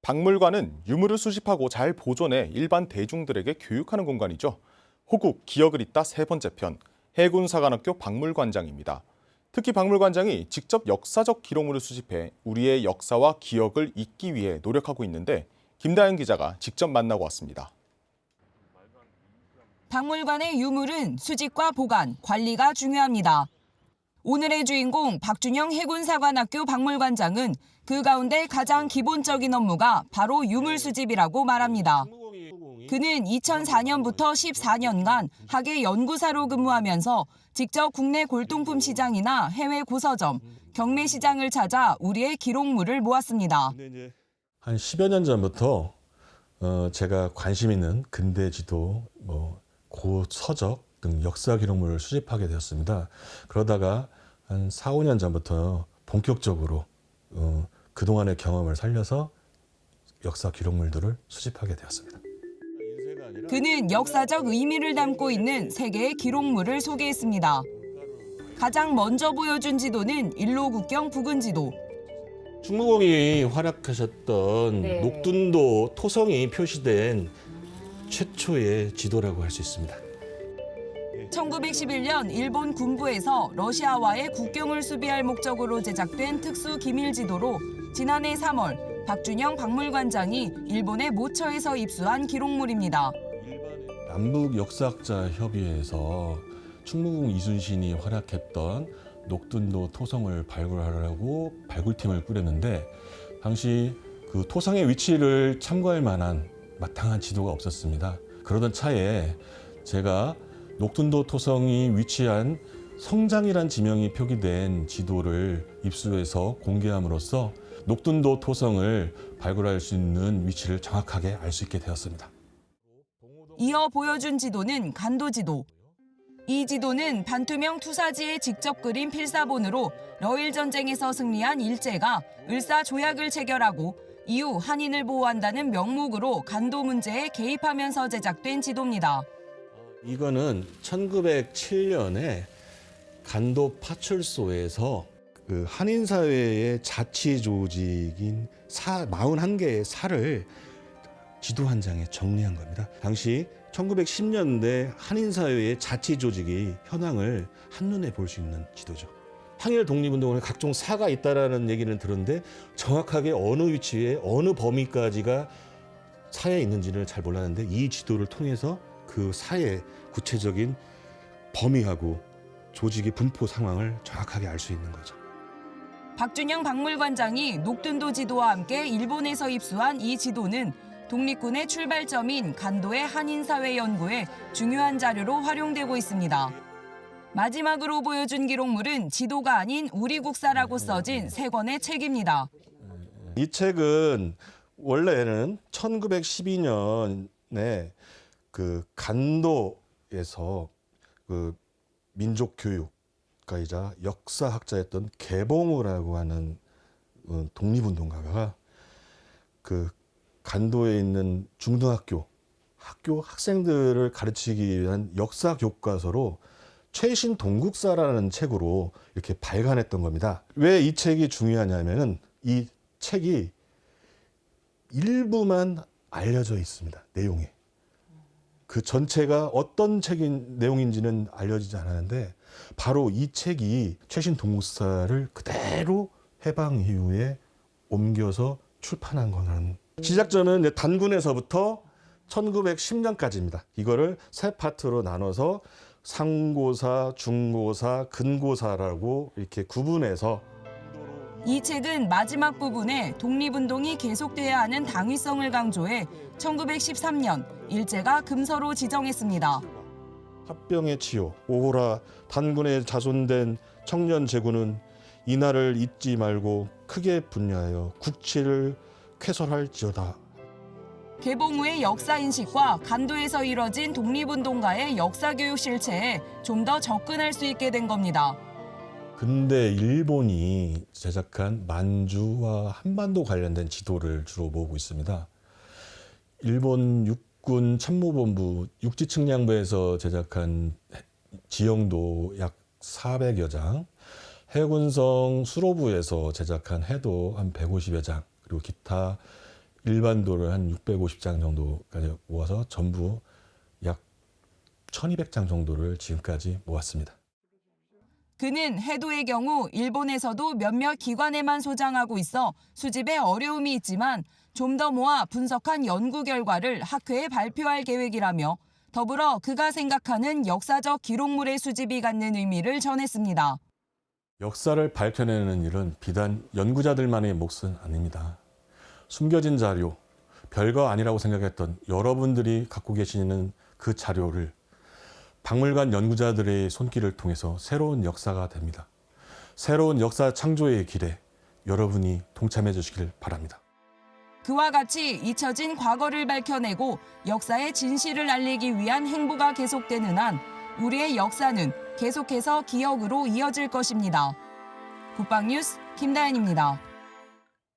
박물관은 유물을 수집하고 잘 보존해 일반 대중들에게 교육하는 공간이죠. 호국, 기억을 잇다 세 번째 편, 해군사관학교 박물관장입니다. 특히 박물관장이 직접 역사적 기록물을 수집해 우리의 역사와 기억을 잇기 위해 노력하고 있는데 김다현 기자가 직접 만나고 왔습니다. 박물관의 유물은 수집과 보관, 관리가 중요합니다. 오늘의 주인공 박준영 해군사관학교 박물관장은 그 가운데 가장 기본적인 업무가 바로 유물 수집이라고 말합니다. 그는 2004년부터 14년간 학예 연구사로 근무하면서 직접 국내 골동품 시장이나 해외 고서점, 경매 시장을 찾아 우리의 기록물을 모았습니다. 한 10여 년 전부터 제가 관심 있는 근대 지도, 고서적 등 역사 기록물을 수집하게 되었습니다. 그러다가 한 4, 5년 전부터 본격적으로 그동안의 경험을 살려서 역사 기록물들을 수집하게 되었습니다. 그는 역사적 의미를 담고 있는 세 개의 기록물을 소개했습니다. 가장 먼저 보여준 지도는 일로국경 부근 지도. 충무공이 활약하셨던 녹둔도 토성이 표시된 최초의 지도라고 할 수 있습니다. 1911년 일본 군부에서 러시아와의 국경을 수비할 목적으로 제작된 특수 기밀 지도로 지난해 3월 박준영 박물관장이 일본의 모처에서 입수한 기록물입니다. 남북 역사학자 협의회에서 충무공 이순신이 활약했던 녹둔도 토성을 발굴하려고 발굴팀을 꾸렸는데 당시 그 토성의 위치를 참고할 만한 마땅한 지도가 없었습니다. 그러던 차에 제가 녹둔도 토성이 위치한 성장이란 지명이 표기된 지도를 입수해서 공개함으로써 녹둔도 토성을 발굴할 수 있는 위치를 정확하게 알 수 있게 되었습니다. 이어 보여준 지도는 간도지도. 이 지도는 반투명 투사지에 직접 그린 필사본으로 러일 전쟁에서 승리한 일제가 을사 조약을 체결하고 이후 한인을 보호한다는 명목으로 간도 문제에 개입하면서 제작된 지도입니다. 이거는 1907년에 간도 파출소에서 그 한인사회의 자치 조직인 41개의 사를 지도 한 장에 정리한 겁니다. 당시 1910년대 한인사회의 자치 조직이 현황을 한눈에 볼 수 있는 지도죠. 항일 독립운동에 각종 사가 있다라는 얘기는 들었는데 정확하게 어느 위치에 어느 범위까지가 사에 있는지를 잘 몰랐는데 이 지도를 통해서 그 사의 구체적인 범위하고 조직의 분포 상황을 정확하게 알 수 있는 거죠. 박준영 박물관장이 녹둔도 지도와 함께 일본에서 입수한 이 지도는 독립군의 출발점인 간도의 한인사회 연구에 중요한 자료로 활용되고 있습니다. 마지막으로 보여준 기록물은 지도가 아닌 우리 국사라고 써진 세 권의 책입니다. 이 책은 원래는 1912년에 그 간도에서 그 민족교육가이자 역사학자였던 개봉우라고 하는 독립운동가가 그 간도에 있는 중등학교 학교 학생들을 가르치기 위한 역사 교과서로 최신 동국사라는 책으로 이렇게 발간했던 겁니다. 왜 이 책이 중요하냐면은 이 책이 일부만 알려져 있습니다. 내용이. 그 전체가 어떤 책인 내용인지는 알려지지 않았는데 바로 이 책이 최신 동국사를 그대로 해방 이후에 옮겨서 출판한 거는 시작점은 단군에서부터 1910년까지입니다. 이거를 세 파트로 나눠서 상고사, 중고사, 근고사라고 이렇게 구분해서 이 책은 마지막 부분에 독립운동이 계속돼야 하는 당위성을 강조해 1913년 일제가 금서로 지정했습니다. 합병의 치요, 오호라 단군에 자손된 청년 제군은 이날을 잊지 말고 크게 분야하여 국치를 쾌설할지어다. 개봉 후의 역사인식과 간도에서 이뤄진 독립운동가의 역사교육 실체에 좀 더 접근할 수 있게 된 겁니다. 근데 일본이 제작한 만주와 한반도 관련된 지도를 주로 모으고 있습니다. 일본 육군 참모본부 육지측량부에서 제작한 지형도 약 400여 장, 해군성 수로부에서 제작한 해도 한 150여 장, 그리고 기타 일반도를 한 650장 정도까지 모아서 전부 약 1200장 정도를 지금까지 모았습니다. 그는 해도의 경우 일본에서도 몇몇 기관에만 소장하고 있어 수집에 어려움이 있지만 좀 더 모아 분석한 연구 결과를 학회에 발표할 계획이라며 더불어 그가 생각하는 역사적 기록물의 수집이 갖는 의미를 전했습니다. 역사를 밝혀내는 일은 비단 연구자들만의 몫은 아닙니다. 숨겨진 자료, 별거 아니라고 생각했던 여러분들이 갖고 계시는 그 자료를 박물관 연구자들의 손길을 통해서 새로운 역사가 됩니다. 새로운 역사 창조의 길에 여러분이 동참해 주시길 바랍니다. 그와 같이 잊혀진 과거를 밝혀내고 역사의 진실을 알리기 위한 행보가 계속되는 한 우리의 역사는 계속해서 기억으로 이어질 것입니다. 국방뉴스 김다연입니다.